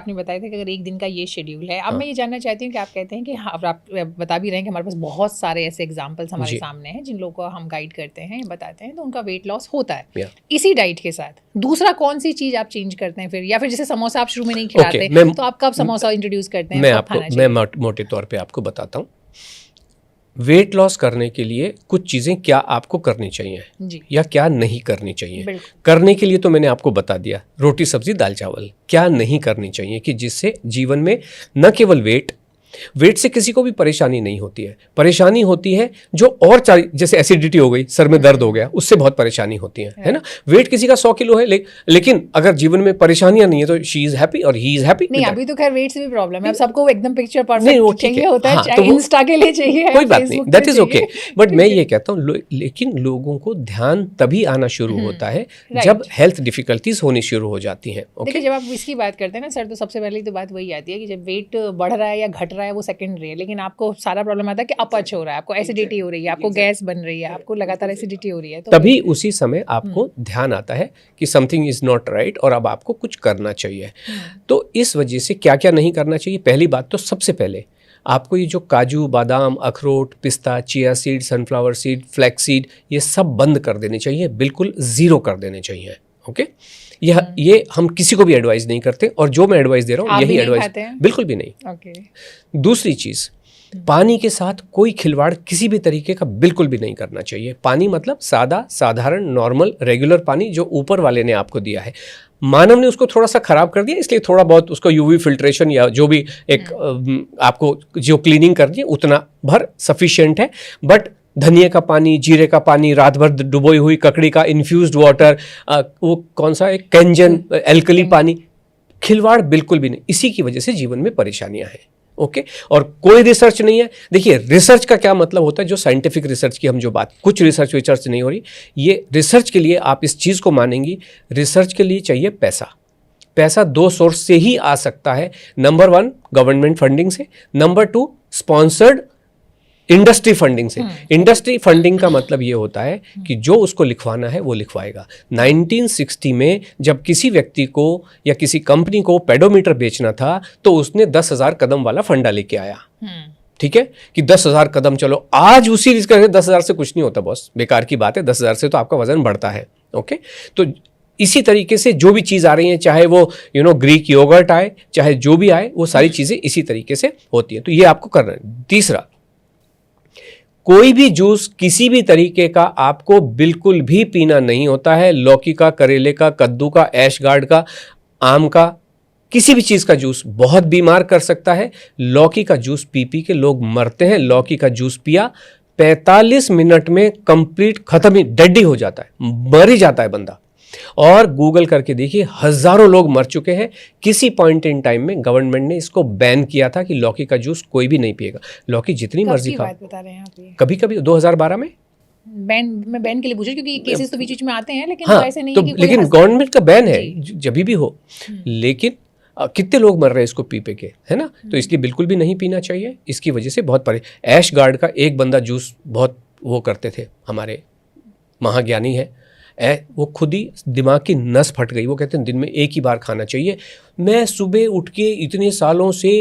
आपने बताया था कि अगर एक दिन का ये शेड्यूल है, अब मैं ये जानना चाहती हूँ कि आप कहते हैं कि हाँ, आप बता भी रहे हैं कि हमारे पास बहुत सारे ऐसे एग्जाम्पल्स हमारे सामने हैं जिन लोगों को हम गाइड करते हैं, बताते हैं तो उनका वेट लॉस होता है इसी डाइट के साथ। दूसरा कौन सी चीज आप चेंज करते हैं फिर, या फिर जैसे समोसा आप शुरू में नहीं खिलाते तो आप कब समोसा इंट्रोड्यूस करते हैं? मैं मोटे तौर पे आपको बताता हूँ। वेट लॉस करने के लिए कुछ चीज़ें क्या आपको करनी चाहिए या क्या नहीं करनी चाहिए। करने के लिए तो मैंने आपको बता दिया, रोटी सब्जी दाल चावल। क्या नहीं करनी चाहिए कि जिससे जीवन में न केवल वेट से किसी को भी परेशानी नहीं होती है, परेशानी होती है जो और जैसे एसिडिटी हो गई, सर में दर्द हो गया, उससे बहुत परेशानी होती है ना। वेट किसी का 100 किलो है लेकिन अगर जीवन में परेशानियां नहीं है तो शी इज हैप्पी और ही इज हैप्पी। नहीं, अभी तो खैर वेट से भी प्रॉब्लम है, अब सबको एकदम पिक्चर परफेक्ट चाहिए होता है, चाहे इंस्टा के लिए चाहिए, कोई बात नहीं, दैट इज ओके। बट मैं ये कहता हूँ लेकिन लोगों को ध्यान तभी आना शुरू होता है जब हेल्थ डिफिकल्टीज होनी शुरू हो जाती हैं। देखिए, जब आप इसकी बात करते हैं ना सर, तो सबसे पहले तो बात वही आती है कि जब वेट बढ़ रहा है या घट रहा है वो सेकेंडरी है, लेकिन आपको सारा प्रॉब्लम आता है कि अपच हो रहा है, आपको एसिडिटी हो रही है, आपको गैस बन रही है, आपको लगातार एसिडिटी हो रही है, तो तभी उसी समय आपको ध्यान आता है कि समथिंग इज नॉट राइट और अब आपको कुछ करना चाहिए। तो इस वजह से क्या क्या नहीं करना चाहिए। पहली बात तो सबसे पहले आपको ये जो काजू, बादाम, अखरोट, पिस्ता, chia seed, sunflower seed, flax seed, ये सब बंद कर देने चाहिए, बिल्कुल ज़ीरो कर देने चाहिए। ओके, ये हम किसी को भी एडवाइस नहीं करते और जो मैं एडवाइस दे रहा हूँ यही एडवाइस, बिल्कुल भी नहीं। दूसरी चीज़, पानी के साथ कोई खिलवाड़ किसी भी तरीके का बिल्कुल भी नहीं करना चाहिए। पानी मतलब सादा, साधारण, नॉर्मल, रेगुलर पानी जो ऊपर वाले ने आपको दिया है। मानव ने उसको थोड़ा सा खराब कर दिया, इसलिए थोड़ा बहुत उसको यूवी फिल्ट्रेशन या जो भी एक आपको जो क्लीनिंग करनी है उतना भर सफिशिएंट है। बट धनिया का पानी, जीरे का पानी, रात भर डुबोई हुई ककड़ी का इन्फ्यूज्ड वाटर, वो कौन सा एक कैंजन एल्कली पानी, खिलवाड़ बिल्कुल भी नहीं। इसी की वजह से जीवन में परेशानियां हैं। ओके, और कोई रिसर्च नहीं है। देखिए, रिसर्च का क्या मतलब होता है, जो साइंटिफिक रिसर्च की हम जो बात, कुछ रिसर्च नहीं हो रही। ये रिसर्च के लिए आप इस चीज़ को मानेंगी, रिसर्च के लिए चाहिए पैसा। पैसा 2 सोर्स से ही आ सकता है। नंबर 1 गवर्नमेंट फंडिंग से, नंबर 2 स्पॉन्सर्ड इंडस्ट्री फंडिंग से। इंडस्ट्री फंडिंग का मतलब ये होता है कि जो उसको लिखवाना है वो लिखवाएगा। 1960 में जब किसी व्यक्ति को या किसी कंपनी को पेडोमीटर बेचना था तो उसने 10,000 कदम वाला फंडा लेके आया। ठीक है कि 10,000 कदम चलो। आज उसी रिस्क 10,000 से कुछ नहीं होता बॉस, बेकार की बात है। 10,000 से तो आपका वजन बढ़ता है। ओके, तो इसी तरीके से जो भी चीज़ आ रही है, चाहे वो ग्रीक योगर्ट आए, चाहे जो भी आए, वो सारी चीज़ें इसी तरीके से होती है। तो ये आपको करना है। तीसरा, कोई भी जूस किसी भी तरीके का आपको बिल्कुल भी पीना नहीं होता है। लौकी का, करेले का, कद्दू का, ऐश गार्ड का, आम का, किसी भी चीज़ का जूस बहुत बीमार कर सकता है। लौकी का जूस पी पी के लोग मरते हैं। लौकी का जूस पिया 45 मिनट में कंप्लीट खत्म ही, डेड ही हो जाता है, मर ही जाता है बंदा। और गूगल करके देखिए, हजारों लोग मर चुके हैं। किसी पॉइंट इन टाइम में गवर्नमेंट ने इसको बैन किया था कि लौकी का जूस कोई भी नहीं पिएगा। लौकी जितनी मर्जी खाओ। कभी कभी 2012 में बैन के लिए पूछा, क्योंकि केसेस तो बीच में आते हैं, लेकिन हाँ, ऐसे नहीं तो कि लेकिन गवर्नमेंट का बैन है जब भी हो। लेकिन कितने लोग मर रहे हैं इसको पी पे के, है ना। तो इसलिए बिल्कुल भी नहीं पीना चाहिए। इसकी वजह से बहुत ऐश गार्ड का एक बंदा जूस बहुत वो करते थे, हमारे महाज्ञानी है, वो खुद ही दिमाग की नस फट गई। वो कहते हैं दिन में एक ही बार खाना चाहिए। मैं सुबह उठ के इतने सालों से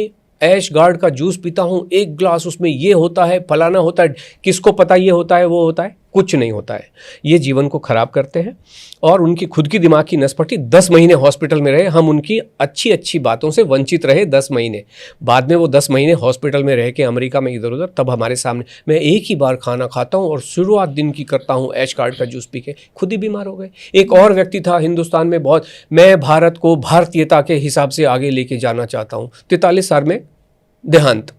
ऐश गार्ड का जूस पीता हूँ, 1 ग्लास उसमें ये होता है, फलाना होता है, किसको पता ये होता है वो होता है, कुछ नहीं होता है। ये जीवन को खराब करते हैं और उनकी खुद की दिमाग की नस फटी। 10 महीने हॉस्पिटल में रहे हम, उनकी अच्छी अच्छी बातों से वंचित रहे 10 महीने। बाद में वो 10 महीने हॉस्पिटल में रह के अमेरिका में इधर उधर, तब हमारे सामने मैं एक ही बार खाना खाता हूँ और शुरुआत दिन की करता हूँ ऐश गार्ड का जूस पी के, खुद ही बीमार हो गए। एक और व्यक्ति था हिंदुस्तान में बहुत, मैं भारत को भारतीयता के हिसाब से आगे लेके जाना चाहता हूँ, 43 साल में देहांत।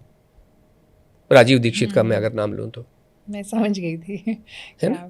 राजीव दीक्षित का मैं अगर नाम लूँ तो मैं समझ गई थी, है ना।